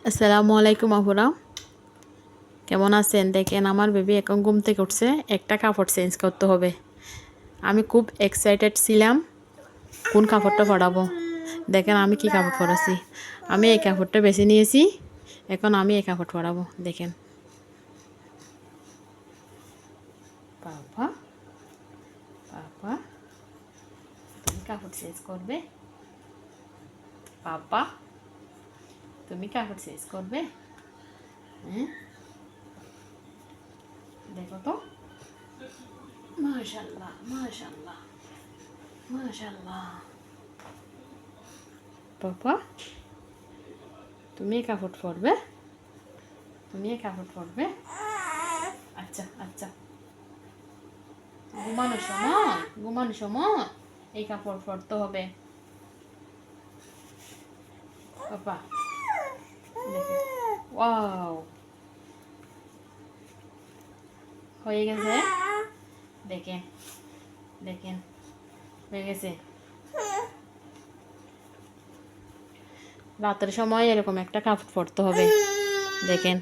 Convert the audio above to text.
আসসালামু আলাইকুম আপুরা, কেমন আছেন? দেখেন আমার বেবি এখন ঘুম থেকে উঠছে, একটা কাপড় চেঞ্জ করতে হবে। আমি খুব এক্সাইটেড ছিলাম কোন কাপড়টা পরাবো। দেখেন আমি কি কাপড় পরাছি। আমি এই কাপড়টা বেছে নিয়েছি, এখন আমি এই কাপড় পরাবো। দেখেন বাবা, বাবা তুমি কাপড় চেঞ্জ করবে? বাবা তুমি কাপড় চেঞ্জ করবে? হ্যাঁ, দেখো তো, মাশাআল্লাহ মাশাআল্লাহ মাশাআল্লাহ। বাবা তুমি এই কাপড় পরবে? তুমি এই কাপড় পরবে? আচ্ছা আচ্ছা, ঘুমানোর সময় এই কাপড় পরতে হবে। বাবা দেখেন, ওয়াও হয়ে গেছে। দেখেন দেখেন হয়ে গেছে। রাতের সময় এরকম একটা কাপড় পরতে হবে। দেখেন